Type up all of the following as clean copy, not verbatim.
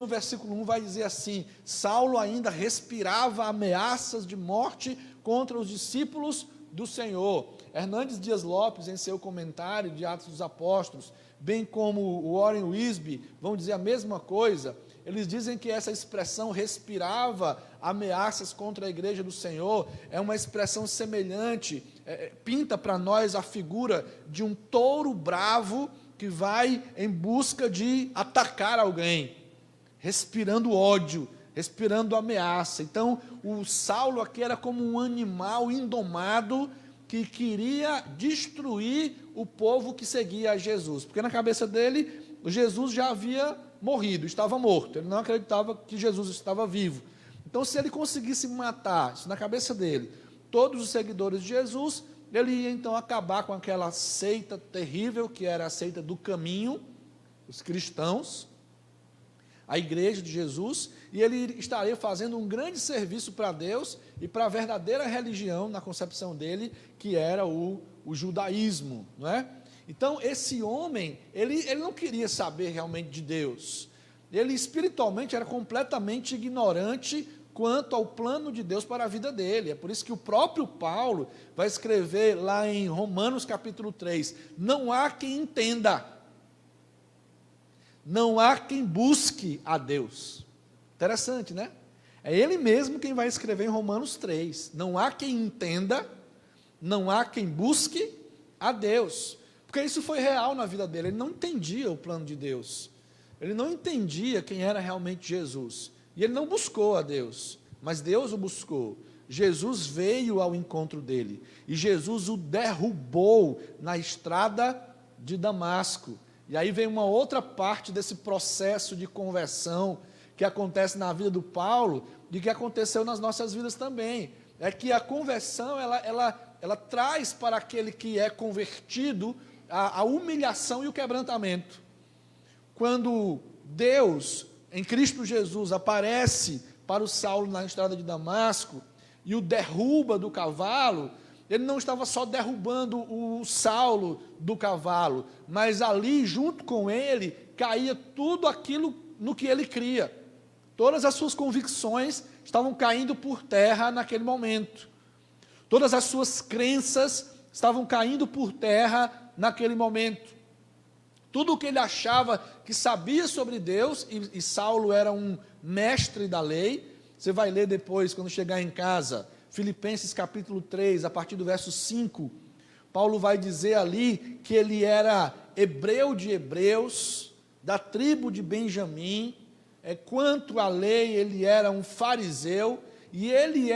no versículo 1 vai dizer assim: Saulo ainda respirava ameaças de morte contra os discípulos do Senhor. Hernandes Dias Lopes, em seu comentário de Atos dos Apóstolos, bem como o Warren Wiersbe, vão dizer a mesma coisa. Eles dizem que essa expressão respirava ameaças contra a igreja do Senhor é uma expressão semelhante, pinta para nós a figura de um touro bravo que vai em busca de atacar alguém, respirando ódio, respirando ameaça. Então, o Saulo aqui era como um animal indomado que queria destruir o povo que seguia a Jesus, porque na cabeça dele, Jesus já havia morrido, estava morto, ele não acreditava que Jesus estava vivo. Então, se ele conseguisse matar, isso na cabeça dele, todos os seguidores de Jesus, ele ia então acabar com aquela seita terrível, que era a seita do caminho, os cristãos, a igreja de Jesus, e ele estaria fazendo um grande serviço para Deus e para a verdadeira religião, na concepção dele, que era o judaísmo, não é? Então, esse homem, ele não queria saber realmente de Deus. Ele espiritualmente era completamente ignorante quanto ao plano de Deus para a vida dele. É por isso que o próprio Paulo vai escrever lá em Romanos capítulo 3, não há quem entenda, não há quem busque a Deus. Interessante, né? É ele mesmo quem vai escrever em Romanos 3, não há quem entenda, não há quem busque a Deus. Porque isso foi real na vida dele, ele não entendia o plano de Deus, ele não entendia quem era realmente Jesus, e ele não buscou a Deus, mas Deus o buscou. Jesus veio ao encontro dele, e Jesus o derrubou na estrada de Damasco. E aí vem uma outra parte desse processo de conversão, que acontece na vida do Paulo, e que aconteceu nas nossas vidas também, é que a conversão, ela traz para aquele que é convertido, a humilhação e o quebrantamento. Quando Deus, em Cristo Jesus, aparece para o Saulo na estrada de Damasco e o derruba do cavalo, ele não estava só derrubando o Saulo do cavalo, mas ali, junto com ele, caía tudo aquilo no que ele cria. Todas as suas convicções estavam caindo por terra naquele momento. Todas as suas crenças estavam caindo por terra naquele momento. Tudo o que ele achava que sabia sobre Deus, e Saulo era um mestre da lei, você vai ler depois, quando chegar em casa, Filipenses capítulo 3, a partir do verso 5, Paulo vai dizer ali que ele era hebreu de hebreus, da tribo de Benjamim, quanto à lei ele era um fariseu, e ele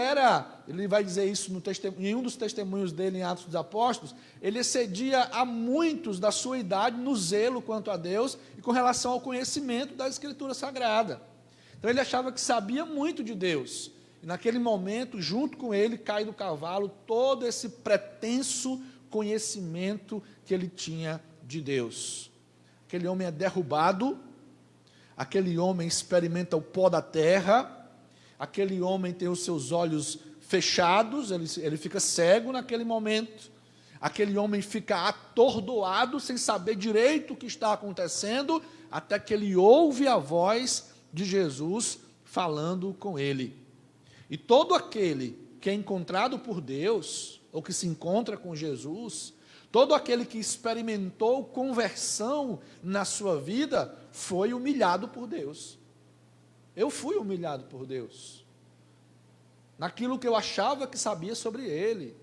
vai dizer isso em um dos testemunhos dele em Atos dos Apóstolos, ele excedia a muitos da sua idade no zelo quanto a Deus e com relação ao conhecimento da Escritura Sagrada. Então ele achava que sabia muito de Deus, e naquele momento, junto com ele, cai do cavalo todo esse pretenso conhecimento que ele tinha de Deus. Aquele homem é derrubado, aquele homem experimenta o pó da terra, aquele homem tem os seus olhos fechados, ele fica cego naquele momento, aquele homem fica atordoado, sem saber direito o que está acontecendo, até que ele ouve a voz de Jesus falando com ele. E todo aquele que é encontrado por Deus, ou que se encontra com Jesus, todo aquele que experimentou conversão na sua vida, foi humilhado por Deus. Eu fui humilhado por Deus, naquilo que eu achava que sabia sobre Ele,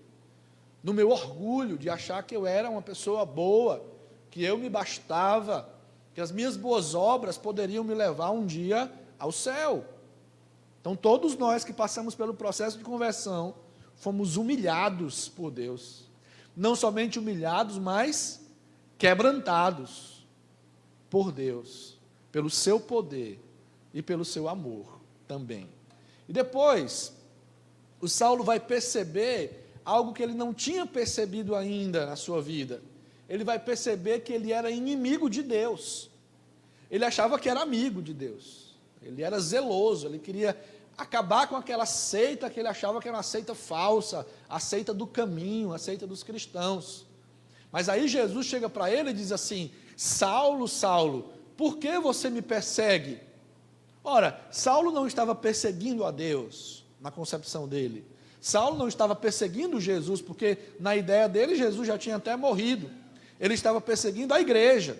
no meu orgulho de achar que eu era uma pessoa boa, que eu me bastava, que as minhas boas obras poderiam me levar um dia ao céu. Então todos nós que passamos pelo processo de conversão, fomos humilhados por Deus, não somente humilhados, mas quebrantados por Deus, pelo seu poder e pelo seu amor também. E depois, o Saulo vai perceber algo que ele não tinha percebido ainda na sua vida. Ele vai perceber que ele era inimigo de Deus. Ele achava que era amigo de Deus. Ele era zeloso, ele queria acabar com aquela seita que ele achava que era uma seita falsa, a seita do caminho, a seita dos cristãos. Mas aí Jesus chega para ele e diz assim: Saulo, Saulo, por que você me persegue? Ora, Saulo não estava perseguindo a Deus, na concepção dele. Saulo não estava perseguindo Jesus, porque na ideia dele Jesus já tinha até morrido. Ele estava perseguindo a igreja.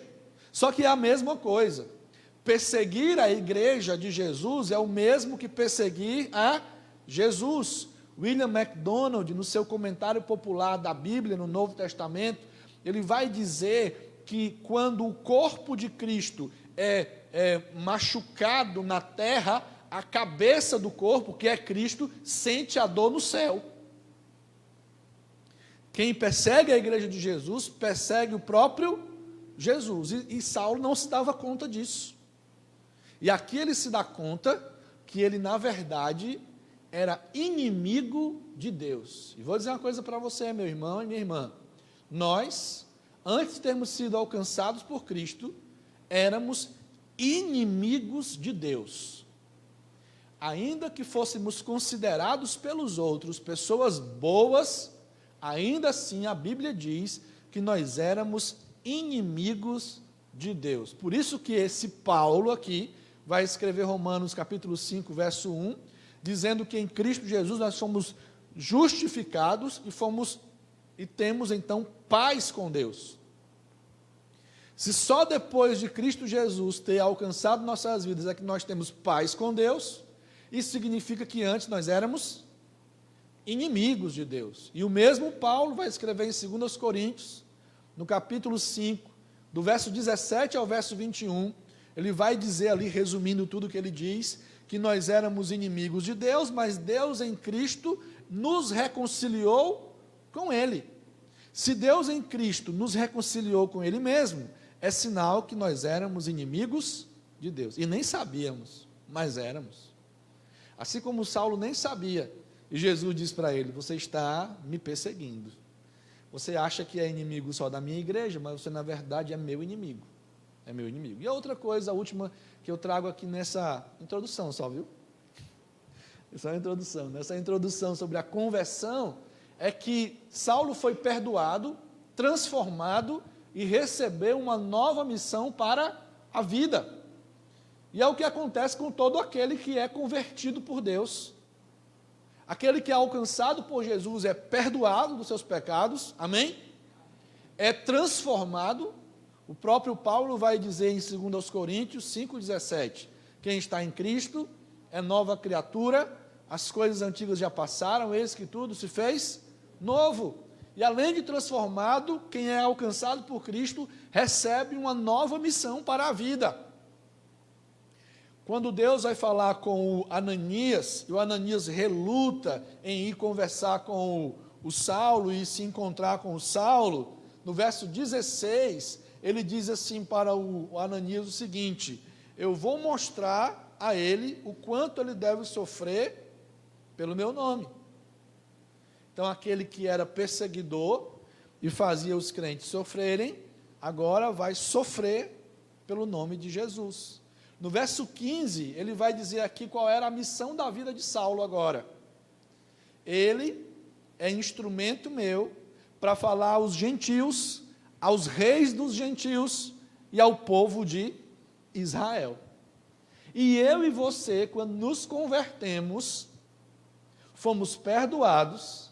Só que é a mesma coisa. Perseguir a igreja de Jesus é o mesmo que perseguir a Jesus. William MacDonald, no seu comentário popular da Bíblia no Novo Testamento, ele vai dizer que quando o corpo de Cristo é machucado na terra, a cabeça do corpo, que é Cristo, sente a dor no céu. Quem persegue a igreja de Jesus, persegue o próprio Jesus. E Saulo não se dava conta disso. E aqui ele se dá conta que ele, na verdade, era inimigo de Deus. E vou dizer uma coisa para você, meu irmão e minha irmã. Nós, antes de termos sido alcançados por Cristo, éramos inimigos de Deus. Ainda que fôssemos considerados pelos outros pessoas boas, ainda assim a Bíblia diz que nós éramos inimigos de Deus. Por isso que esse Paulo aqui vai escrever Romanos capítulo 5, verso 1, dizendo que em Cristo Jesus nós somos justificados e temos então paz com Deus. Se só depois de Cristo Jesus ter alcançado nossas vidas é que nós temos paz com Deus, isso significa que antes nós éramos inimigos de Deus. E o mesmo Paulo vai escrever em 2 Coríntios, no capítulo 5, do verso 17 ao verso 21, ele vai dizer ali, resumindo tudo o que ele diz, que nós éramos inimigos de Deus, mas Deus em Cristo nos reconciliou com Ele. Se Deus em Cristo nos reconciliou com Ele mesmo, é sinal que nós éramos inimigos de Deus. E nem sabíamos, mas éramos. Assim como Saulo nem sabia, e Jesus diz para ele: você está me perseguindo. Você acha que é inimigo só da minha igreja, mas você na verdade é meu inimigo. É meu inimigo. E a outra coisa, a última que eu trago aqui nessa introdução só, viu? Essa é a introdução. Nessa introdução sobre a conversão, é que Saulo foi perdoado, transformado e recebeu uma nova missão para a vida. E é o que acontece com todo aquele que é convertido por Deus. Aquele que é alcançado por Jesus é perdoado dos seus pecados, amém? É transformado. O próprio Paulo vai dizer em 2 Coríntios 5,17, quem está em Cristo é nova criatura, as coisas antigas já passaram, eis que tudo se fez novo. E além de transformado, quem é alcançado por Cristo recebe uma nova missão para a vida. Quando Deus vai falar com o Ananias, e o Ananias reluta em ir conversar com o Saulo e se encontrar com o Saulo, no verso 16, ele diz assim para o Ananias o seguinte: eu vou mostrar a ele o quanto ele deve sofrer pelo meu nome. Então, aquele que era perseguidor e fazia os crentes sofrerem, agora vai sofrer pelo nome de Jesus. No verso 15, ele vai dizer aqui qual era a missão da vida de Saulo agora. Ele é instrumento meu para falar aos gentios, aos reis dos gentios e ao povo de Israel. E eu e você, quando nos convertemos, fomos perdoados,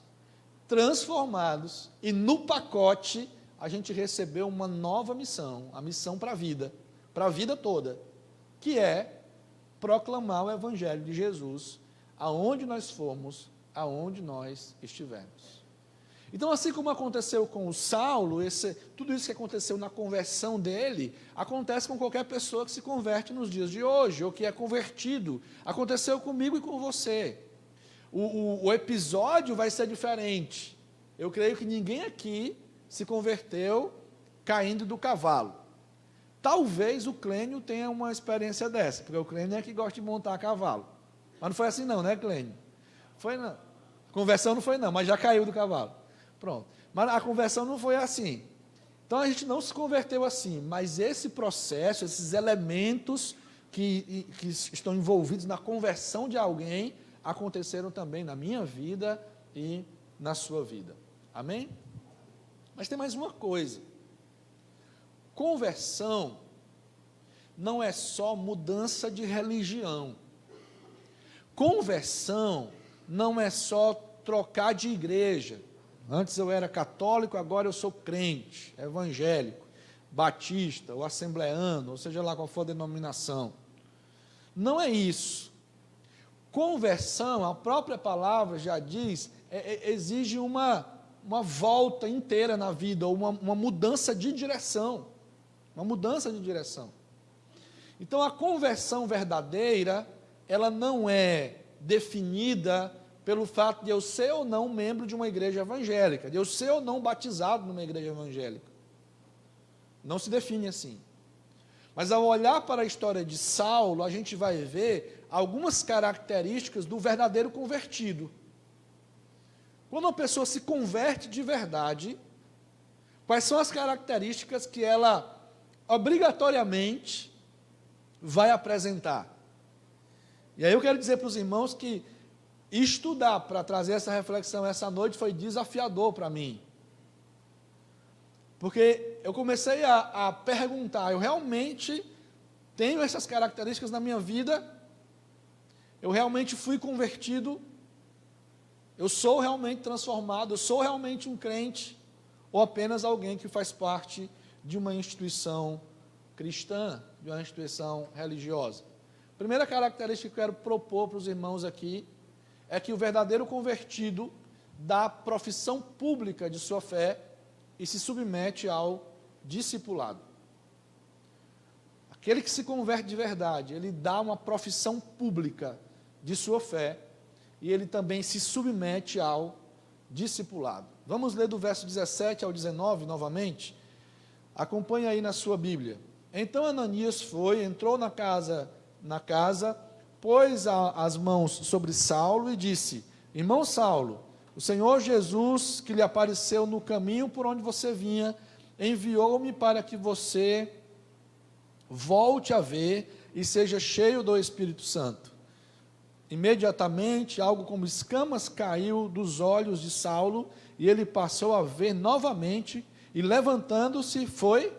transformados, e no pacote a gente recebeu uma nova missão, a missão para a vida toda, que é proclamar o Evangelho de Jesus, aonde nós formos, aonde nós estivermos. Então, assim como aconteceu com o Saulo, tudo isso que aconteceu na conversão dele, acontece com qualquer pessoa que se converte nos dias de hoje, ou que é convertido. Aconteceu comigo e com você. O episódio vai ser diferente. Eu creio que ninguém aqui se converteu caindo do cavalo. Talvez o Clênio tenha uma experiência dessa, porque o Clênio é que gosta de montar a cavalo. Mas não foi assim não, né, Clênio? Foi não. A conversão não foi não, mas já caiu do cavalo. Pronto. Mas a conversão não foi assim. Então a gente não se converteu assim, mas esse processo, esses elementos que estão envolvidos na conversão de alguém, aconteceram também na minha vida e na sua vida. Amém? Mas tem mais uma coisa. Conversão não é só mudança de religião. Conversão não é só trocar de igreja. Antes eu era católico, agora eu sou crente, evangélico, batista, ou assembleano, ou seja lá qual for a denominação. Não é isso. Conversão, a própria palavra já diz, exige uma volta inteira na vida, ou uma mudança de direção. Uma mudança de direção. Então, a conversão verdadeira, ela não é definida pelo fato de eu ser ou não membro de uma igreja evangélica, de eu ser ou não batizado numa igreja evangélica. Não se define assim. Mas ao olhar para a história de Saulo, a gente vai ver algumas características do verdadeiro convertido. Quando uma pessoa se converte de verdade, quais são as características que ela obrigatoriamente vai apresentar? E aí eu quero dizer para os irmãos que estudar para trazer essa reflexão essa noite foi desafiador para mim. Porque eu comecei a perguntar, eu realmente tenho essas características na minha vida? Eu realmente fui convertido? Eu sou realmente transformado? Eu sou realmente um crente? Ou apenas alguém que faz parte de uma instituição cristã, de uma instituição religiosa? A primeira característica que eu quero propor para os irmãos aqui é que o verdadeiro convertido dá profissão pública de sua fé e se submete ao discipulado. Aquele que se converte de verdade, ele dá uma profissão pública de sua fé e ele também se submete ao discipulado. Vamos ler do verso 17 ao 19 novamente? Acompanhe aí na sua Bíblia. Então Ananias entrou na casa, pôs as mãos sobre Saulo e disse: Irmão Saulo, o Senhor Jesus, que lhe apareceu no caminho por onde você vinha, enviou-me para que você volte a ver e seja cheio do Espírito Santo. Imediatamente, algo como escamas caiu dos olhos de Saulo, e ele passou a ver novamente, e levantando-se, foi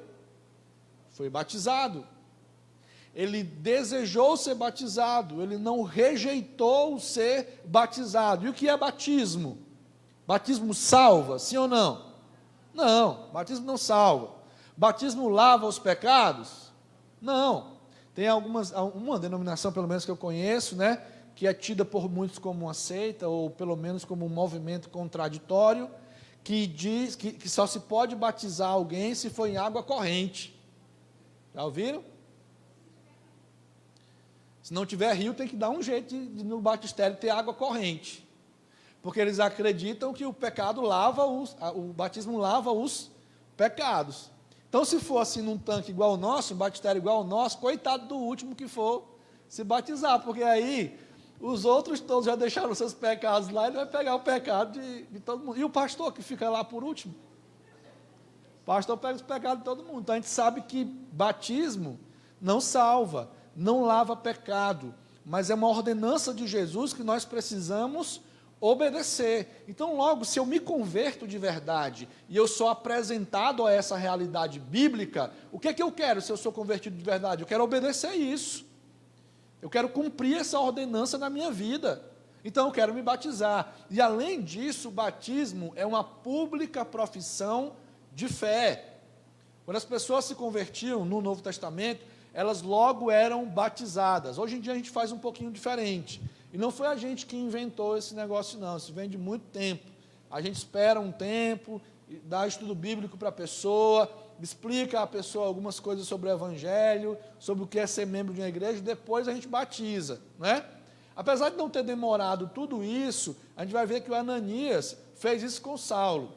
batizado. Ele desejou ser batizado, ele não rejeitou ser batizado. E o que é batismo? Batismo salva, sim ou não? Não, batismo não salva. Batismo lava os pecados? Não. Tem uma denominação, pelo menos que eu conheço, né, que é tida por muitos como uma seita, ou pelo menos como um movimento contraditório, que diz que só se pode batizar alguém se for em água corrente. Já ouviram? Se não tiver rio, tem que dar um jeito de no batistério ter água corrente. Porque eles acreditam que o batismo lava os pecados. Então, se for assim num tanque igual ao nosso, um batistério igual ao nosso, coitado do último que for se batizar, porque aí os outros todos já deixaram seus pecados lá, ele vai pegar o pecado de todo mundo. E o pastor que fica lá por último? O pastor pega os pecados de todo mundo. Então, a gente sabe que batismo não salva, não lava pecado, mas é uma ordenança de Jesus que nós precisamos obedecer. Então, logo, se eu me converto de verdade e eu sou apresentado a essa realidade bíblica, o que é que eu quero se eu sou convertido de verdade? Eu quero obedecer isso. Eu quero cumprir essa ordenança na minha vida. Então, eu quero me batizar. E, além disso, o batismo é uma pública profissão de fé. Quando as pessoas se convertiam no Novo Testamento, elas logo eram batizadas. Hoje em dia a gente faz um pouquinho diferente. E não foi a gente que inventou esse negócio, não. Isso vem de muito tempo. A gente espera um tempo, dá estudo bíblico para a pessoa, explica a pessoa algumas coisas sobre o Evangelho, sobre o que é ser membro de uma igreja, e depois a gente batiza, né? Apesar de não ter demorado tudo isso, a gente vai ver que o Ananias fez isso com Saulo.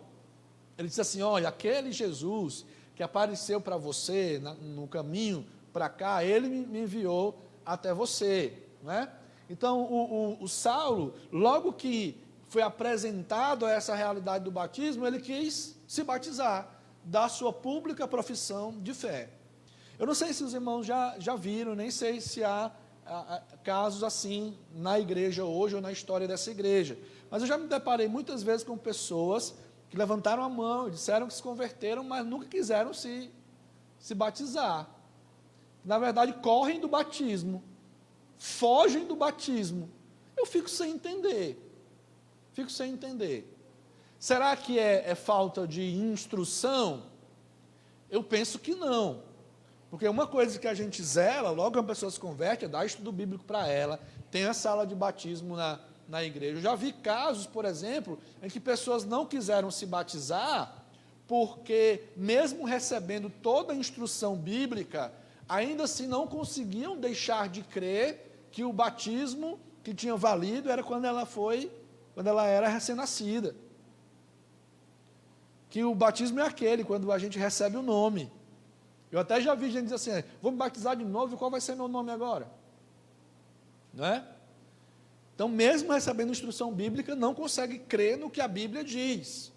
Ele disse assim: olha, aquele Jesus que apareceu para você no caminho para cá, ele me enviou até você, né? Então, o Saulo, logo que foi apresentado a essa realidade do batismo, ele quis se batizar, dar sua pública profissão de fé. Eu não sei se os irmãos já viram, nem sei se há casos assim na igreja hoje ou na história dessa igreja, mas eu já me deparei muitas vezes com pessoas que levantaram a mão e disseram que se converteram, mas nunca quiseram se batizar. Na verdade, correm do batismo, fogem do batismo. Eu fico sem entender. Será que é falta de instrução? Eu penso que não. Porque uma coisa que a gente zela, logo que uma pessoa se converte, é dar estudo bíblico para ela, tem a sala de batismo na igreja. Eu já vi casos, por exemplo, em que pessoas não quiseram se batizar, porque mesmo recebendo toda a instrução bíblica, ainda assim não conseguiam deixar de crer que o batismo que tinha valido era quando ela era recém-nascida. Que o batismo é aquele, quando a gente recebe o nome. Eu até já vi gente dizer assim, vou me batizar de novo, e qual vai ser meu nome agora? Não é? Então, mesmo recebendo instrução bíblica, não consegue crer no que a Bíblia diz.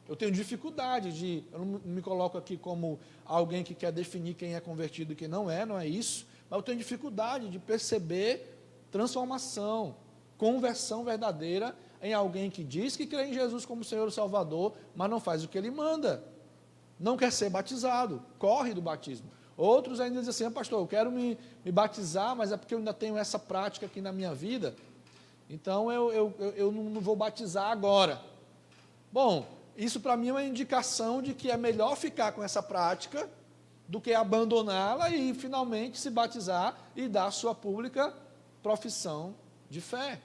Eu tenho dificuldade eu não me coloco aqui como alguém que quer definir quem é convertido e quem não é isso, mas eu tenho dificuldade de perceber transformação, conversão verdadeira em alguém que diz que crê em Jesus como Senhor e Salvador, mas não faz o que Ele manda. Não quer ser batizado, corre do batismo. Outros ainda dizem assim, pastor, eu quero me batizar, mas é porque eu ainda tenho essa prática aqui na minha vida, então eu não vou batizar agora. Bom, isso para mim é uma indicação de que é melhor ficar com essa prática do que abandoná-la e finalmente se batizar e dar a sua pública profissão de fé.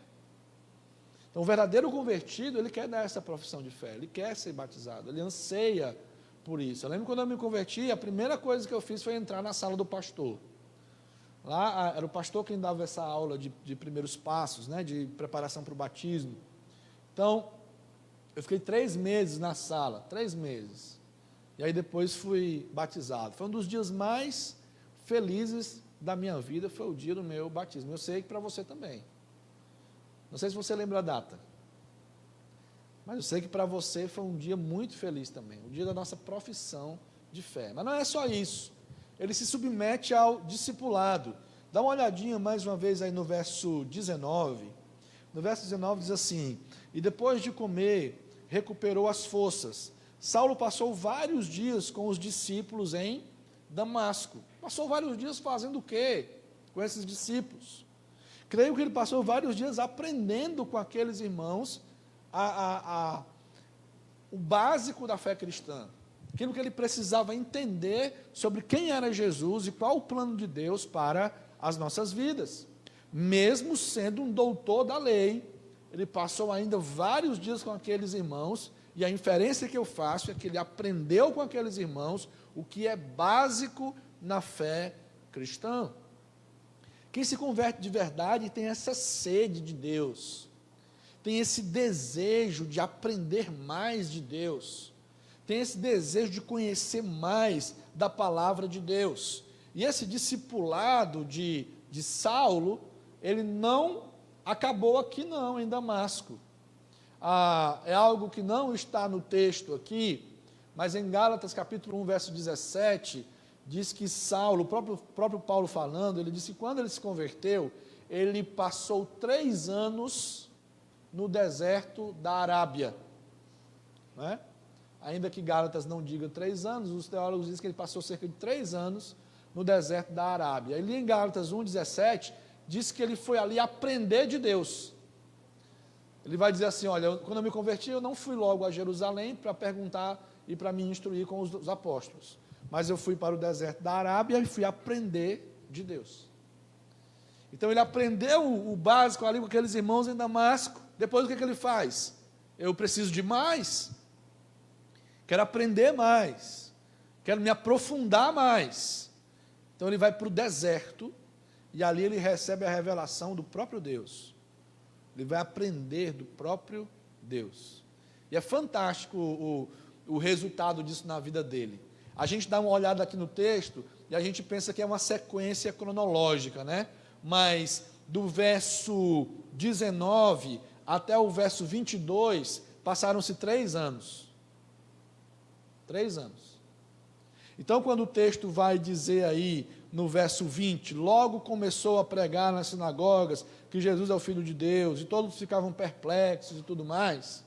Então, o verdadeiro convertido, ele quer dar essa profissão de fé, ele quer ser batizado, ele anseia por isso. Eu lembro quando eu me converti, a primeira coisa que eu fiz foi entrar na sala do pastor. Lá era o pastor quem dava essa aula de primeiros passos, né, de preparação para o batismo. Então, eu fiquei 3 meses na sala, 3 meses. E aí depois fui batizado. Foi um dos dias mais felizes da minha vida, foi o dia do meu batismo. Eu sei que para você também. Não sei se você lembra a data. Mas eu sei que para você foi um dia muito feliz também. O dia da nossa profissão de fé. Mas não é só isso. Ele se submete ao discipulado. Dá uma olhadinha mais uma vez aí no verso 19. No verso 19 diz assim, e depois de comer, recuperou as forças. Saulo passou vários dias com os discípulos em Damasco. Passou vários dias fazendo o quê com esses discípulos? Creio que ele passou vários dias aprendendo com aqueles irmãos o básico da fé cristã. Aquilo que ele precisava entender sobre quem era Jesus e qual o plano de Deus para as nossas vidas. Mesmo sendo um doutor da lei, ele passou ainda vários dias com aqueles irmãos, e a inferência que eu faço é que ele aprendeu com aqueles irmãos o que é básico na fé cristã. Quem se converte de verdade tem essa sede de Deus, tem esse desejo de aprender mais de Deus, tem esse desejo de conhecer mais da palavra de Deus. E esse discipulado de Saulo, ele não acabou aqui não, em Damasco. É algo que não está no texto aqui, mas em Gálatas capítulo 1, verso 17, diz que Saulo, o próprio Paulo falando, ele disse que quando ele se converteu, ele passou 3 anos no deserto da Arábia. Não é? Ainda que Gálatas não diga 3 anos, os teólogos dizem que ele passou cerca de 3 anos no deserto da Arábia. Ele em Gálatas 1,17, diz que ele foi ali aprender de Deus. Ele vai dizer assim, olha, quando eu me converti, eu não fui logo a Jerusalém para perguntar e para me instruir com os apóstolos. Mas eu fui para o deserto da Arábia e fui aprender de Deus. Então ele aprendeu o básico ali com aqueles irmãos em Damasco. Depois o que ele faz? Eu preciso de mais. Quero aprender mais. Quero me aprofundar mais. Então ele vai para o deserto e ali ele recebe a revelação do próprio Deus. Ele vai aprender do próprio Deus. E é fantástico o resultado disso na vida dele. A gente dá uma olhada aqui no texto e a gente pensa que é uma sequência cronológica, né? Mas do verso 19 até o verso 22, passaram-se 3 anos. 3 anos. Então, quando o texto vai dizer aí, no verso 20, logo começou a pregar nas sinagogas que Jesus é o Filho de Deus, e todos ficavam perplexos e tudo mais.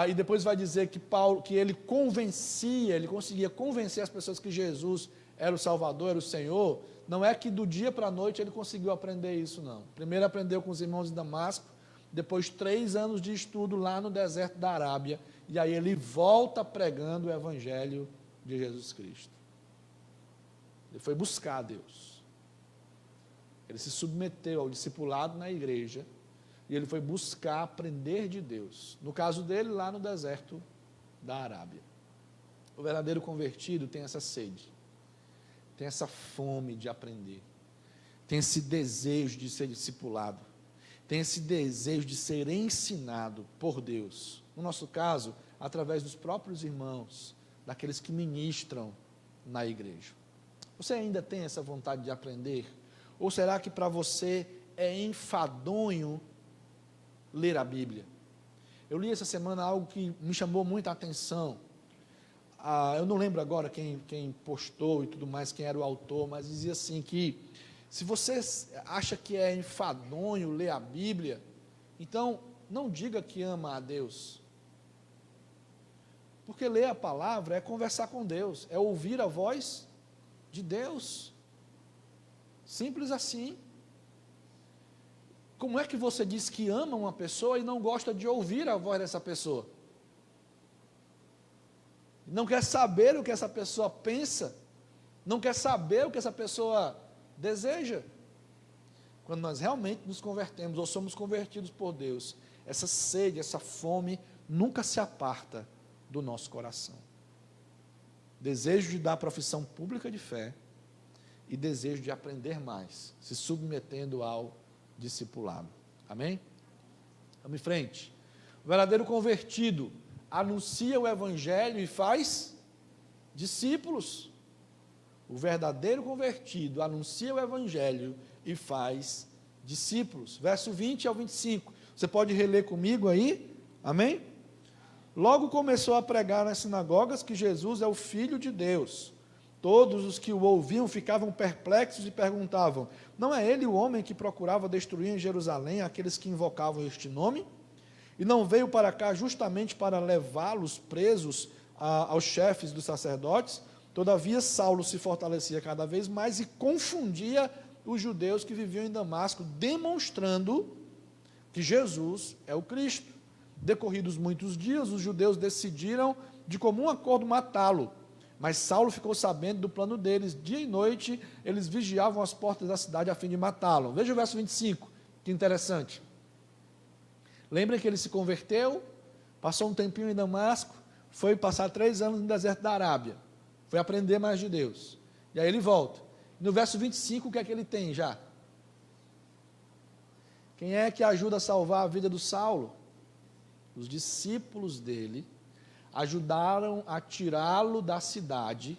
E depois vai dizer que ele conseguia convencer as pessoas que Jesus era o Salvador, era o Senhor, não é que do dia para a noite ele conseguiu aprender isso, não. Primeiro aprendeu com os irmãos de Damasco, depois 3 anos de estudo lá no deserto da Arábia, e aí ele volta pregando o Evangelho de Jesus Cristo. Ele foi buscar a Deus. Ele se submeteu ao discipulado na igreja, e ele foi buscar aprender de Deus. No caso dele, lá no deserto da Arábia. O verdadeiro convertido tem essa sede, tem essa fome de aprender, tem esse desejo de ser discipulado, tem esse desejo de ser ensinado por Deus. No nosso caso, através dos próprios irmãos, daqueles que ministram na igreja. Você ainda tem essa vontade de aprender? Ou será que para você é enfadonho ler a Bíblia? Eu li essa semana algo que me chamou muita atenção. Eu não lembro agora quem postou e tudo mais, quem era o autor, mas dizia assim que se você acha que é enfadonho ler a Bíblia, então não diga que ama a Deus. Porque ler a palavra é conversar com Deus, é ouvir a voz de Deus. Simples assim. Como é que você diz que ama uma pessoa e não gosta de ouvir a voz dessa pessoa? Não quer saber o que essa pessoa pensa? Não quer saber o que essa pessoa deseja? Quando nós realmente nos convertemos ou somos convertidos por Deus, essa sede, essa fome nunca se aparta do nosso coração. Desejo de dar profissão pública de fé e desejo de aprender mais, se submetendo ao discipulado. Amém? Vamos em frente. O verdadeiro convertido anuncia o Evangelho e faz discípulos. O verdadeiro convertido anuncia o Evangelho e faz discípulos. Verso 20 ao 25. Você pode reler comigo aí? Amém? Logo começou a pregar nas sinagogas que Jesus é o Filho de Deus. Todos os que o ouviam ficavam perplexos e perguntavam: não é ele o homem que procurava destruir em Jerusalém aqueles que invocavam este nome? E não veio para cá justamente para levá-los presos aos chefes dos sacerdotes? Todavia Saulo se fortalecia cada vez mais e confundia os judeus que viviam em Damasco, demonstrando que Jesus é o Cristo. Decorridos muitos dias, os judeus decidiram de comum acordo matá-lo. Mas Saulo ficou sabendo do plano deles. Dia e noite, eles vigiavam as portas da cidade a fim de matá-lo. Veja o verso 25, que interessante. Lembrem que ele se converteu, passou um tempinho em Damasco, foi passar 3 anos no deserto da Arábia, foi aprender mais de Deus. E aí ele volta. No verso 25, o que é que ele tem já? Quem é que ajuda a salvar a vida do Saulo? Os discípulos dele ajudaram a tirá-lo da cidade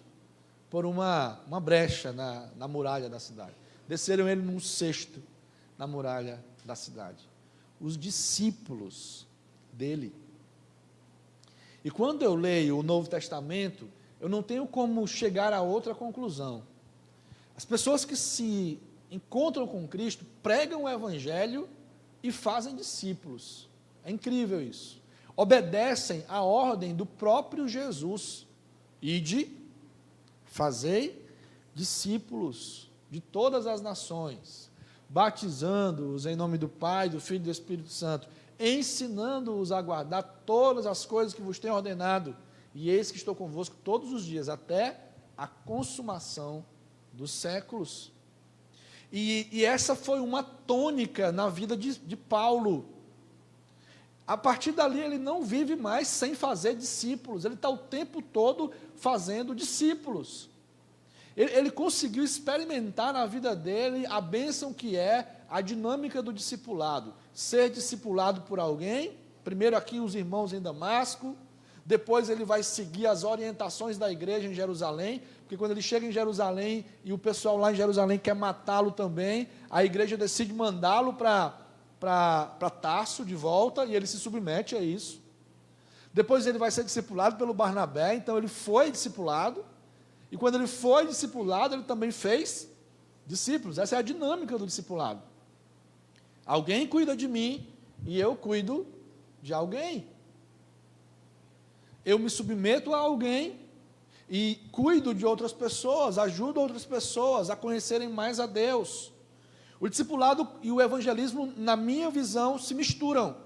por uma brecha na muralha da cidade. Desceram ele num cesto na muralha da cidade. Os discípulos dele. E quando eu leio o Novo Testamento, eu não tenho como chegar a outra conclusão. As pessoas que se encontram com Cristo pregam o Evangelho e fazem discípulos. É incrível isso. Obedecem à ordem do próprio Jesus. Ide, fazei discípulos de todas as nações, batizando-os em nome do Pai, do Filho e do Espírito Santo, ensinando-os a guardar todas as coisas que vos tenho ordenado, e eis que estou convosco todos os dias, até a consumação dos séculos. E essa foi uma tônica na vida de Paulo. A partir dali ele não vive mais sem fazer discípulos, ele está o tempo todo fazendo discípulos. Ele conseguiu experimentar na vida dele a bênção que é a dinâmica do discipulado. Ser discipulado por alguém, primeiro aqui os irmãos em Damasco, depois ele vai seguir as orientações da igreja em Jerusalém, porque quando ele chega em Jerusalém e o pessoal lá em Jerusalém quer matá-lo também, a igreja decide mandá-lo para Tarso de volta, e ele se submete a isso. Depois ele vai ser discipulado pelo Barnabé, então ele foi discipulado, e quando ele foi discipulado, ele também fez discípulos. Essa é a dinâmica do discipulado. Alguém cuida de mim, e eu cuido de alguém. Eu me submeto a alguém, e cuido de outras pessoas, ajudo outras pessoas a conhecerem mais a Deus. O discipulado e o evangelismo, na minha visão, se misturam.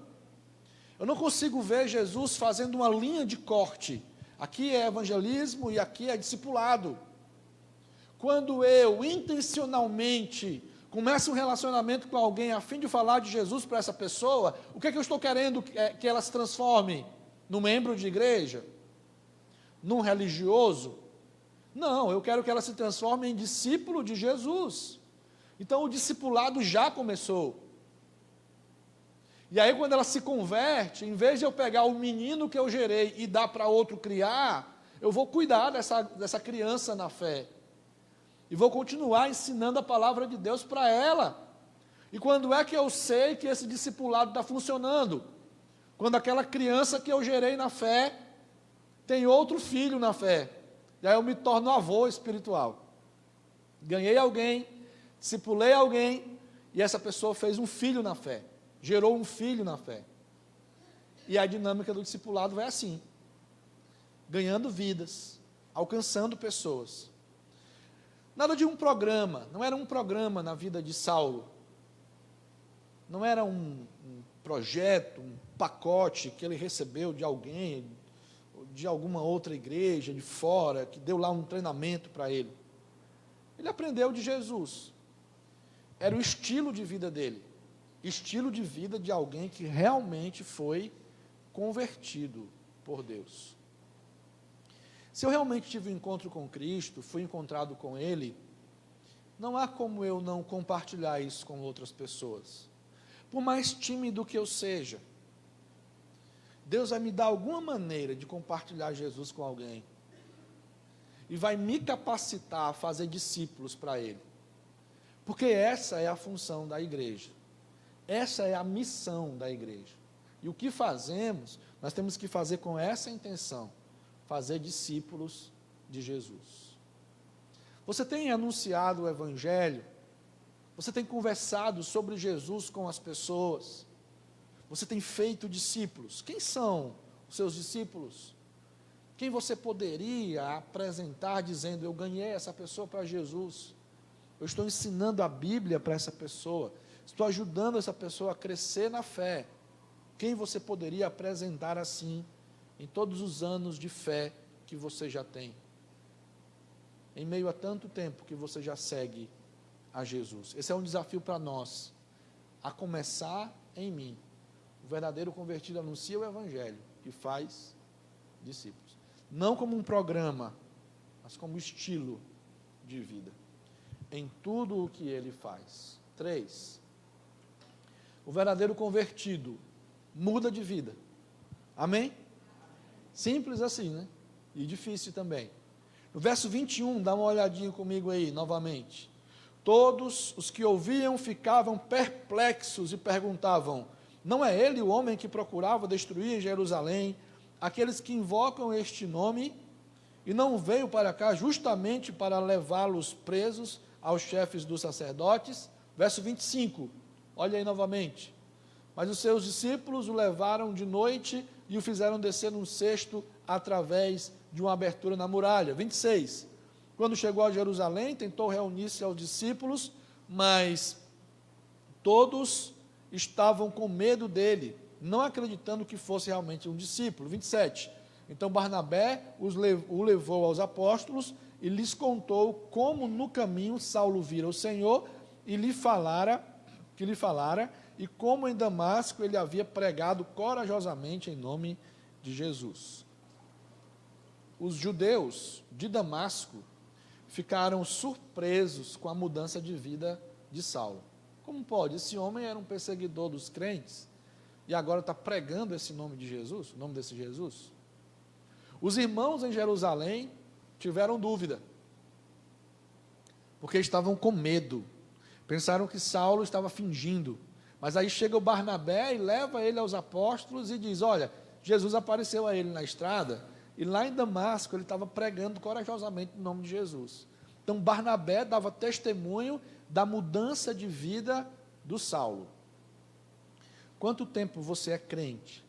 Eu não consigo ver Jesus fazendo uma linha de corte. Aqui é evangelismo e aqui é discipulado. Quando eu intencionalmente começo um relacionamento com alguém a fim de falar de Jesus para essa pessoa, o que é que eu estou querendo que ela se transforme? Num membro de igreja? Num religioso? Não, eu quero que ela se transforme em discípulo de Jesus. Então o discipulado já começou. E aí quando ela se converte, em vez de eu pegar o menino que eu gerei e dar para outro criar, eu vou cuidar dessa criança na fé. E vou continuar ensinando a palavra de Deus para ela. E quando é que eu sei que esse discipulado está funcionando? Quando aquela criança que eu gerei na fé tem outro filho na fé. E aí eu me torno avô espiritual. Ganhei alguém, discipulei alguém, e essa pessoa fez um filho na fé. Gerou um filho na fé. E a dinâmica do discipulado vai assim. Ganhando vidas, alcançando pessoas. Nada de um programa, não era um programa na vida de Saulo. Não era um projeto, um pacote que ele recebeu de alguém, de alguma outra igreja de fora, que deu lá um treinamento para ele. Ele aprendeu de Jesus. Era o estilo de vida dele. Estilo de vida de alguém que realmente foi convertido por Deus. Se eu realmente tive um encontro com Cristo, fui encontrado com Ele, não há como eu não compartilhar isso com outras pessoas. Por mais tímido que eu seja, Deus vai me dar alguma maneira de compartilhar Jesus com alguém. E vai me capacitar a fazer discípulos para Ele. Porque essa é a função da igreja. Essa é a missão da igreja. E o que fazemos, nós temos que fazer com essa intenção. Fazer discípulos de Jesus. Você tem anunciado o Evangelho? Você tem conversado sobre Jesus com as pessoas? Você tem feito discípulos? Quem são os seus discípulos? Quem você poderia apresentar dizendo, eu ganhei essa pessoa para Jesus? Eu estou ensinando a Bíblia para essa pessoa. Estou ajudando essa pessoa a crescer na fé. Quem você poderia apresentar assim, em todos os anos de fé que você já tem? Em meio a tanto tempo que você já segue a Jesus. Esse é um desafio para nós, a começar em mim. O verdadeiro convertido anuncia o Evangelho e faz discípulos. Não como um programa, mas como estilo de vida. Em tudo o que ele faz. 3. O verdadeiro convertido muda de vida. Amém? Simples assim, né? E difícil também. No verso 21, dá uma olhadinha comigo aí, novamente. Todos os que ouviam ficavam perplexos e perguntavam, não é ele o homem que procurava destruir Jerusalém, aqueles que invocam este nome, e não veio para cá justamente para levá-los presos aos chefes dos sacerdotes? Verso 25, olha aí novamente. Mas os seus discípulos o levaram de noite e o fizeram descer num cesto através de uma abertura na muralha. 26. Quando chegou a Jerusalém, tentou reunir-se aos discípulos, mas todos estavam com medo dele, não acreditando que fosse realmente um discípulo. 27. Então Barnabé o levou aos apóstolos e lhes contou como no caminho Saulo vira o Senhor e lhe falara, e como em Damasco ele havia pregado corajosamente em nome de Jesus. Os judeus de Damasco ficaram surpresos com a mudança de vida de Saulo. Como pode? Esse homem era um perseguidor dos crentes e agora está pregando esse nome de Jesus, o nome desse Jesus. Os irmãos em Jerusalém tiveram dúvida, porque estavam com medo, pensaram que Saulo estava fingindo, mas aí chega o Barnabé e leva ele aos apóstolos e diz, olha, Jesus apareceu a ele na estrada, e lá em Damasco ele estava pregando corajosamente o nome de Jesus. Então Barnabé dava testemunho da mudança de vida do Saulo. Quanto tempo você é crente?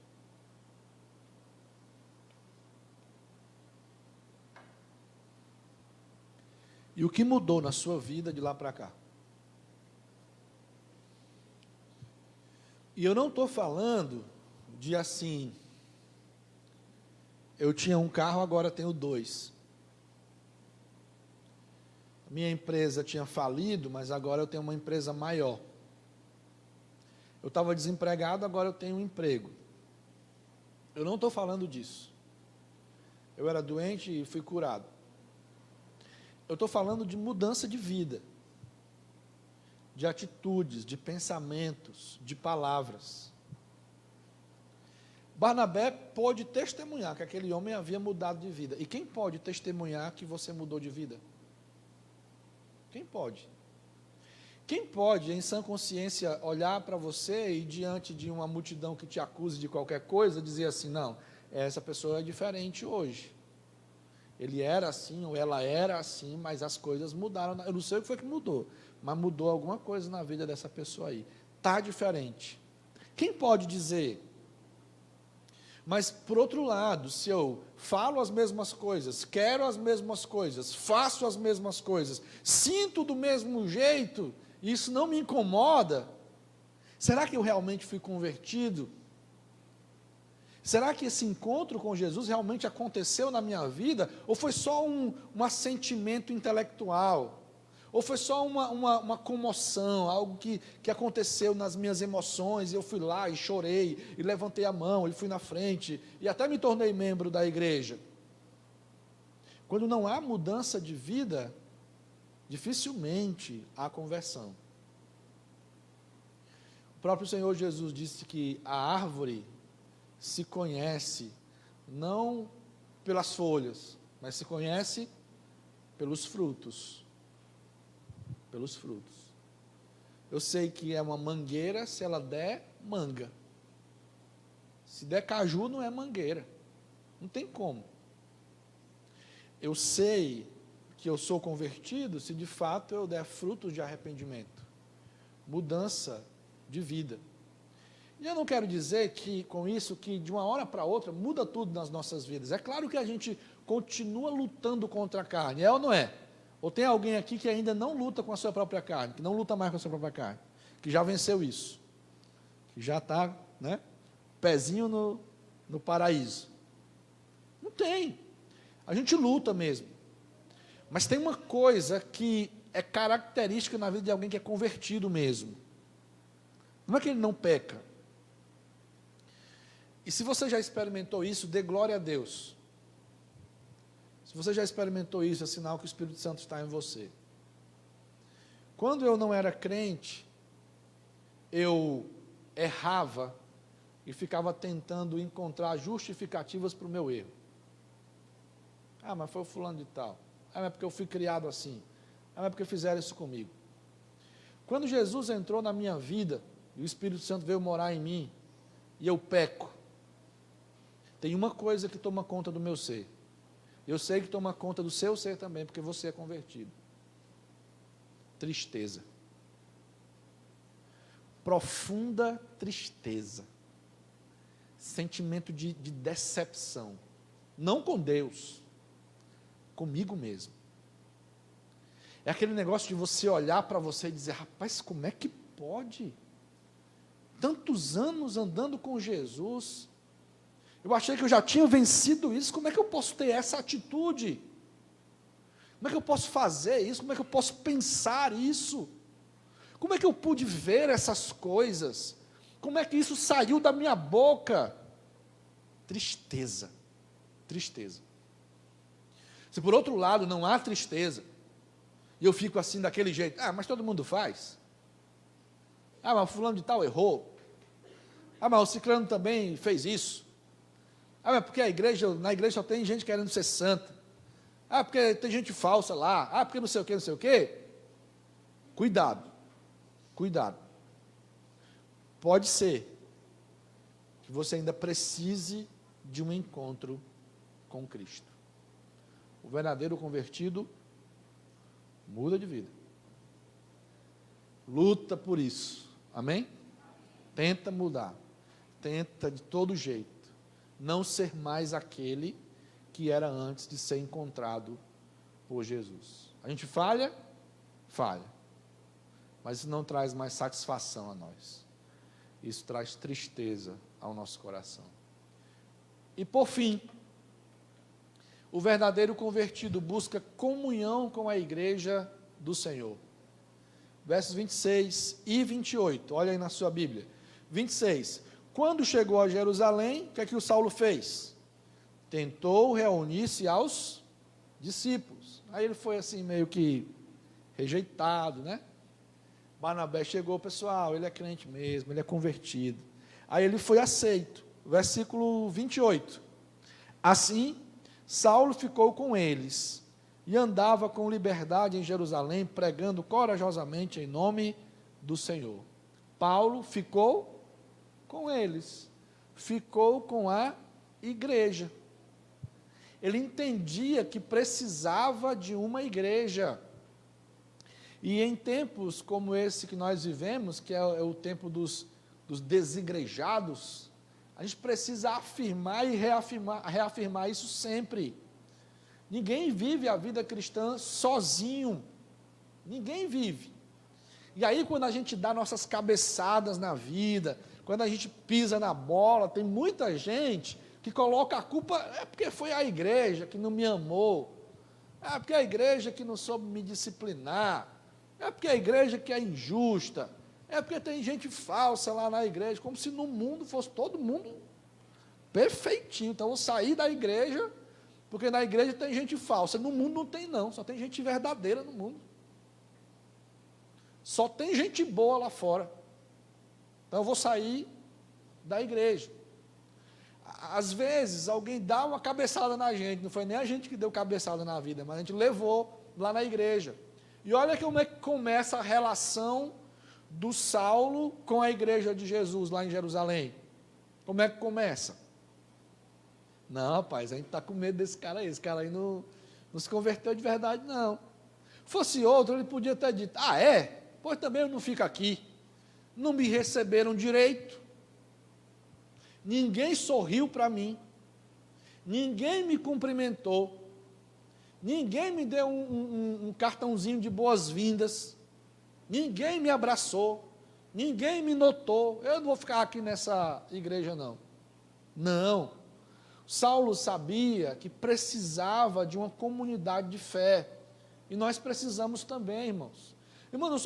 E o que mudou na sua vida de lá para cá? E eu não estou falando de assim, eu tinha um carro, agora tenho 2. Minha empresa tinha falido, mas agora eu tenho uma empresa maior. Eu estava desempregado, agora eu tenho um emprego. Eu não estou falando disso. Eu era doente e fui curado. Eu estou falando de mudança de vida, de atitudes, de pensamentos, de palavras. Barnabé pôde testemunhar que aquele homem havia mudado de vida. E quem pode testemunhar que você mudou de vida? Quem pode? Quem pode, em sã consciência, olhar para você e diante de uma multidão que te acuse de qualquer coisa, dizer assim, não, essa pessoa é diferente hoje. Ele era assim, ou ela era assim, mas as coisas mudaram. Eu não sei o que foi que mudou, mas mudou alguma coisa na vida dessa pessoa aí. Está diferente. Quem pode dizer? Mas, por outro lado, se eu falo as mesmas coisas, quero as mesmas coisas, faço as mesmas coisas, sinto do mesmo jeito, e isso não me incomoda, será que eu realmente fui convertido? Será que esse encontro com Jesus realmente aconteceu na minha vida? Ou foi só um assentimento intelectual? Ou foi só uma comoção, algo que aconteceu nas minhas emoções, e eu fui lá e chorei, e levantei a mão, e fui na frente, e até me tornei membro da igreja? Quando não há mudança de vida, dificilmente há conversão. O próprio Senhor Jesus disse que a árvore se conhece não pelas folhas, mas se conhece pelos frutos. Pelos frutos. Eu sei que é uma mangueira se ela der manga. Se der caju, não é mangueira. Não tem como. Eu sei que eu sou convertido se de fato eu der frutos de arrependimento, mudança de vida. E eu não quero dizer que, com isso, que de uma hora para outra muda tudo nas nossas vidas. É claro que a gente continua lutando contra a carne, é ou não é? Ou tem alguém aqui que ainda não luta com a sua própria carne, que não luta mais com a sua própria carne, que já venceu isso, que já está, né, pezinho no paraíso? Não tem. A gente luta mesmo. Mas tem uma coisa que é característica na vida de alguém que é convertido mesmo. Não é que ele não peca. E se você já experimentou isso, dê glória a Deus. Se você já experimentou isso, é sinal que o Espírito Santo está em você. Quando eu não era crente, eu errava e ficava tentando encontrar justificativas para o meu erro. Ah, mas foi o fulano de tal. Ah, mas é porque eu fui criado assim. Ah, mas é porque fizeram isso comigo. Quando Jesus entrou na minha vida, e o Espírito Santo veio morar em mim, e eu peco, tem uma coisa que toma conta do meu ser. Eu sei que toma conta do seu ser também, porque você é convertido. Tristeza. Profunda tristeza. Sentimento de decepção. Não com Deus, comigo mesmo. É aquele negócio de você olhar para você e dizer, rapaz, como é que pode? Tantos anos andando com Jesus, eu achei que eu já tinha vencido isso, como é que eu posso ter essa atitude? Como é que eu posso fazer isso? Como é que eu posso pensar isso? Como é que eu pude ver essas coisas? Como é que isso saiu da minha boca? Tristeza, tristeza. Se por outro lado não há tristeza, e eu fico assim daquele jeito, ah, mas todo mundo faz. Ah, mas o fulano de tal errou. Ah, mas o ciclano também fez isso. Ah, mas porque na igreja só tem gente querendo ser santa. Ah, porque tem gente falsa lá. Ah, porque não sei o que, não sei o que. Cuidado, cuidado. Pode ser que você ainda precise de um encontro com Cristo. O verdadeiro convertido muda de vida. Luta por isso. Amém? Tenta mudar. Tenta de todo jeito não ser mais aquele que era antes de ser encontrado por Jesus. A gente falha? Falha. Mas isso não traz mais satisfação a nós. Isso traz tristeza ao nosso coração. E por fim, o verdadeiro convertido busca comunhão com a igreja do Senhor. Versos 26 e 28, olha aí na sua Bíblia. 26, quando chegou a Jerusalém, o que o Saulo fez? Tentou reunir-se aos discípulos. Aí ele foi assim meio que rejeitado, né? Barnabé chegou, pessoal, ele é crente mesmo, ele é convertido. Aí ele foi aceito. Versículo 28. Assim, Saulo ficou com eles e andava com liberdade em Jerusalém, pregando corajosamente em nome do Senhor. Paulo ficou com eles, ficou com a igreja. Ele entendia que precisava de uma igreja. E em tempos como esse que nós vivemos, que é o tempo dos desigrejados, a gente precisa afirmar e reafirmar isso sempre. Ninguém vive a vida cristã sozinho. Ninguém vive. E aí, quando a gente dá nossas cabeçadas na vida, quando a gente pisa na bola, tem muita gente que coloca a culpa, é porque foi a igreja que não me amou, é porque a igreja que não soube me disciplinar, é porque a igreja que é injusta, é porque tem gente falsa lá na igreja, como se no mundo fosse todo mundo perfeitinho. Então, eu vou sair da igreja, porque na igreja tem gente falsa. No mundo não tem não, só tem gente verdadeira no mundo. Só tem gente boa lá fora. Então, eu vou sair da igreja. Às vezes, alguém dá uma cabeçada na gente, não foi nem a gente que deu cabeçada na vida, mas a gente levou lá na igreja. E olha como é que começa a relação do Saulo com a igreja de Jesus lá em Jerusalém. Como é que começa? Não, rapaz, a gente está com medo desse cara aí. Esse cara aí não se converteu de verdade, não. Fosse outro, ele podia ter dito, pois também eu não fico aqui. Não me receberam direito. Ninguém sorriu para mim. Ninguém me cumprimentou. Ninguém me deu um cartãozinho de boas-vindas. Ninguém me abraçou. Ninguém me notou. Eu não vou ficar aqui nessa igreja, não. Não. Saulo sabia que precisava de uma comunidade de fé. E nós precisamos também, irmãos. Irmãos,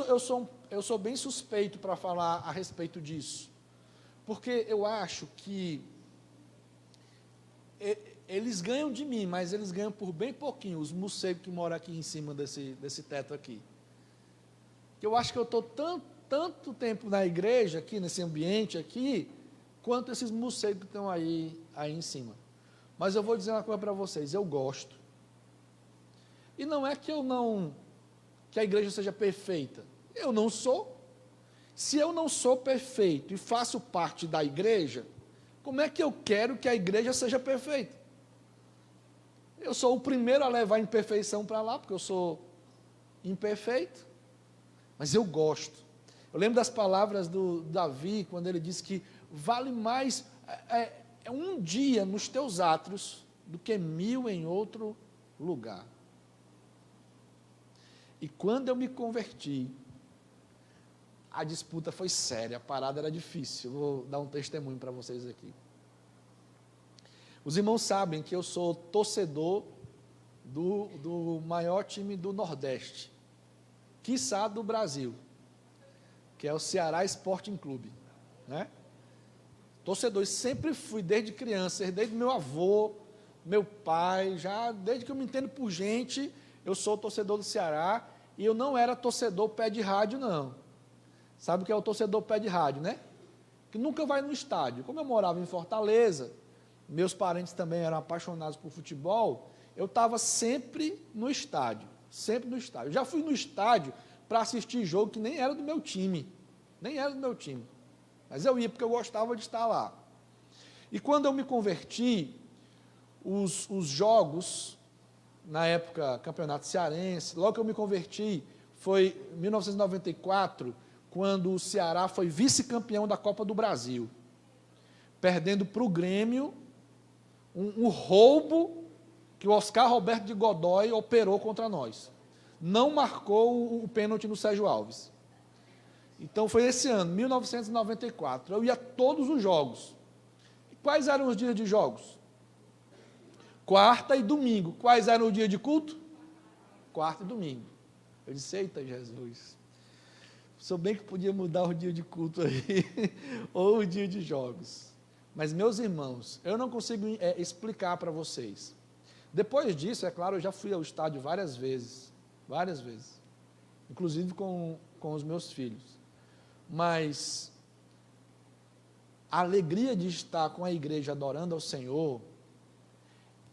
eu sou bem suspeito para falar a respeito disso. Porque eu acho que eles ganham de mim, mas eles ganham por bem pouquinho, os morcegos que moram aqui em cima desse teto aqui. Eu acho que eu estou tanto tempo na igreja, aqui nesse ambiente aqui, quanto esses morcegos que estão aí em cima. Mas eu vou dizer uma coisa para vocês, eu gosto. E não é que que a igreja seja perfeita. Eu não sou. Se eu não sou perfeito e faço parte da igreja, como é que eu quero que a igreja seja perfeita? Eu sou o primeiro a levar a imperfeição para lá, porque eu sou imperfeito. Mas eu gosto. Eu lembro das palavras do Davi, quando ele disse que vale mais um dia nos teus átrios do que 1000 em outro lugar. E quando eu me converti, a disputa foi séria, a parada era difícil. Eu vou dar um testemunho para vocês aqui. Os irmãos sabem que eu sou torcedor do maior time do Nordeste, quiçá do Brasil, que é o Ceará Sporting Clube, né? Torcedor, e sempre fui desde criança, desde meu avô, meu pai, já desde que eu me entendo por gente, eu sou torcedor do Ceará, e eu não era torcedor pé de rádio, não. Sabe o que é o torcedor pé de rádio, né? Que nunca vai no estádio. Como eu morava em Fortaleza, meus parentes também eram apaixonados por futebol, eu estava sempre no estádio, sempre no estádio. Eu já fui no estádio para assistir jogo que nem era do meu time, mas eu ia porque eu gostava de estar lá. E quando eu me converti, os jogos, na época, Campeonato Cearense, logo que eu me converti, foi em 1994, quando o Ceará foi vice-campeão da Copa do Brasil, perdendo para o Grêmio um roubo que o Oscar Roberto de Godoy operou contra nós. não marcou o pênalti no Sérgio Alves. Então foi esse ano, 1994. Eu ia a todos os jogos. E quais eram os dias de jogos? Quarta e domingo. Quais eram os dias de culto? Quarta e domingo. Eu disse, eita Jesus, sou bem que podia mudar o dia de culto aí, ou o dia de jogos. Mas, meus irmãos, eu não consigo explicar para vocês. Depois disso, é claro, eu já fui ao estádio várias vezes, inclusive com os meus filhos. Mas a alegria de estar com a igreja adorando ao Senhor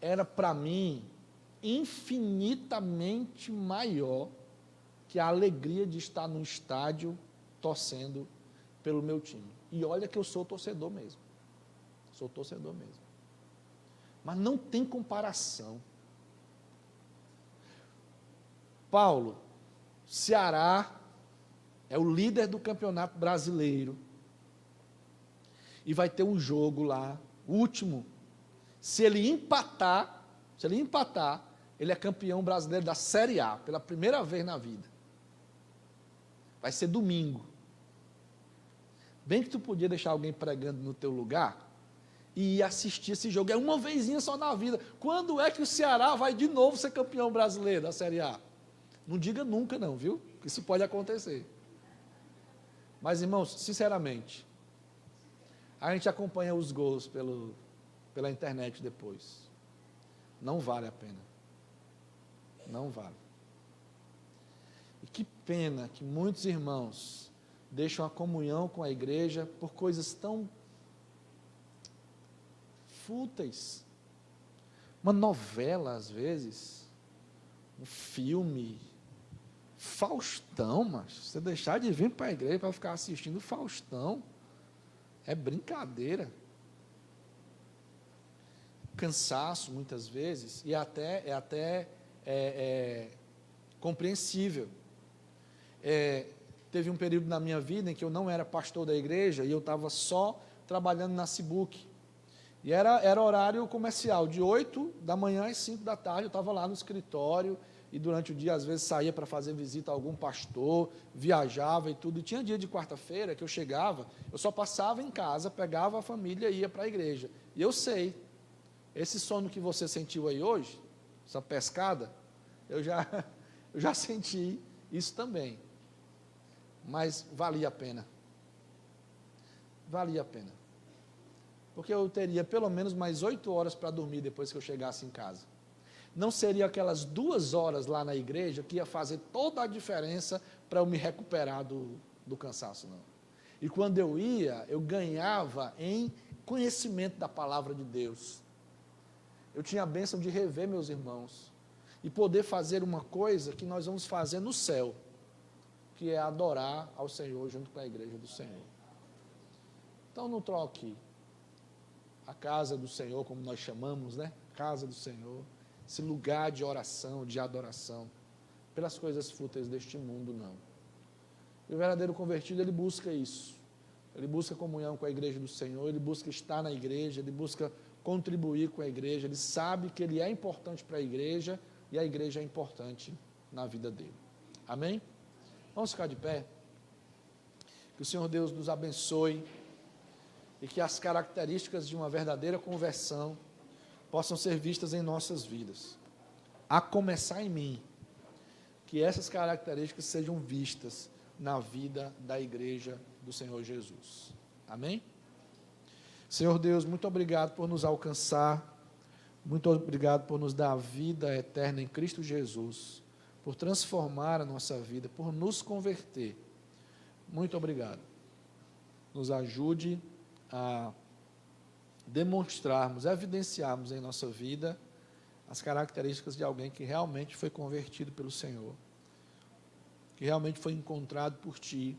era para mim infinitamente maior que a alegria de estar no estádio torcendo pelo meu time. E olha que eu sou torcedor mesmo. Mas não tem comparação. Paulo, Ceará é o líder do campeonato brasileiro. E vai ter um jogo lá, último. Se ele empatar, ele é campeão brasileiro da Série A, pela primeira vez na vida. Vai ser domingo. Bem que tu podia deixar alguém pregando no teu lugar e ir assistir esse jogo. É uma vezinha só na vida. Quando é que o Ceará vai de novo ser campeão brasileiro da Série A? Não diga nunca não, viu? Isso pode acontecer. Mas, irmãos, sinceramente, a gente acompanha os gols pela internet depois. Não vale a pena. Não vale. E que pena que muitos irmãos deixam a comunhão com a igreja por coisas tão fúteis. Uma novela, às vezes, um filme, Faustão, mas você deixar de vir para a igreja para ficar assistindo Faustão, é brincadeira. Cansaço, muitas vezes, e é até compreensível. Teve um período na minha vida em que eu não era pastor da igreja e eu estava só trabalhando na Cibuc. E era horário comercial, de 8 da manhã às 5 da tarde, eu estava lá no escritório, e durante o dia, às vezes, saía para fazer visita a algum pastor, viajava e tudo. E tinha dia de quarta-feira que eu chegava, eu só passava em casa, pegava a família e ia para a igreja. E eu sei, esse sono que você sentiu aí hoje, essa pescada, eu já senti isso também. Mas valia a pena. Valia a pena. Porque eu teria pelo menos mais 8 horas para dormir depois que eu chegasse em casa. Não seria aquelas 2 horas lá na igreja que ia fazer toda a diferença para eu me recuperar do cansaço, não. E quando eu ia, eu ganhava em conhecimento da palavra de Deus. Eu tinha a bênção de rever meus irmãos e poder fazer uma coisa que nós vamos fazer no céu, que é adorar ao Senhor junto com a igreja do Senhor. Então não troque a casa do Senhor, como nós chamamos, né? Casa do Senhor, esse lugar de oração, de adoração, pelas coisas fúteis deste mundo, não. E o verdadeiro convertido, ele busca isso. Ele busca comunhão com a igreja do Senhor, ele busca estar na igreja, ele busca contribuir com a igreja, ele sabe que ele é importante para a igreja e a igreja é importante na vida dele. Amém? Vamos ficar de pé? Que o Senhor Deus nos abençoe e que as características de uma verdadeira conversão possam ser vistas em nossas vidas. A começar em mim, que essas características sejam vistas na vida da igreja do Senhor Jesus. Amém? Senhor Deus, muito obrigado por nos alcançar, muito obrigado por nos dar a vida eterna em Cristo Jesus, por transformar a nossa vida, por nos converter. Muito obrigado. Nos ajude a demonstrarmos, evidenciarmos em nossa vida as características de alguém que realmente foi convertido pelo Senhor, que realmente foi encontrado por Ti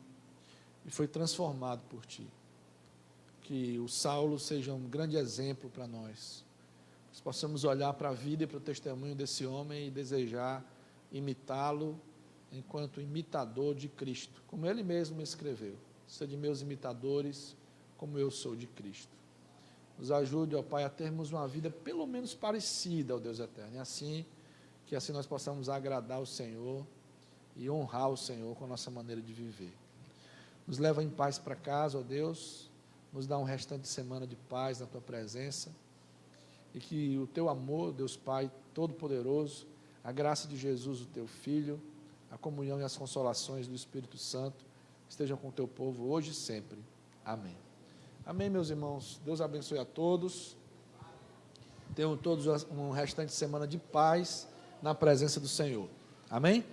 e foi transformado por Ti. Que o Saulo seja um grande exemplo para nós, que possamos olhar para a vida e para o testemunho desse homem e desejar imitá-lo enquanto imitador de Cristo, como ele mesmo escreveu: seja de meus imitadores, como eu sou de Cristo. Nos ajude, ó Pai, a termos uma vida pelo menos parecida ao Deus eterno, e assim, que assim nós possamos agradar o Senhor e honrar o Senhor com a nossa maneira de viver. Nos leva em paz para casa, ó Deus, nos dá um restante de semana de paz na Tua presença, e que o Teu amor, Deus Pai Todo-Poderoso, a graça de Jesus, o Teu Filho, a comunhão e as consolações do Espírito Santo estejam com o Teu povo hoje e sempre. Amém. Amém, meus irmãos. Deus abençoe a todos. Tenham todos um restante de semana de paz na presença do Senhor. Amém?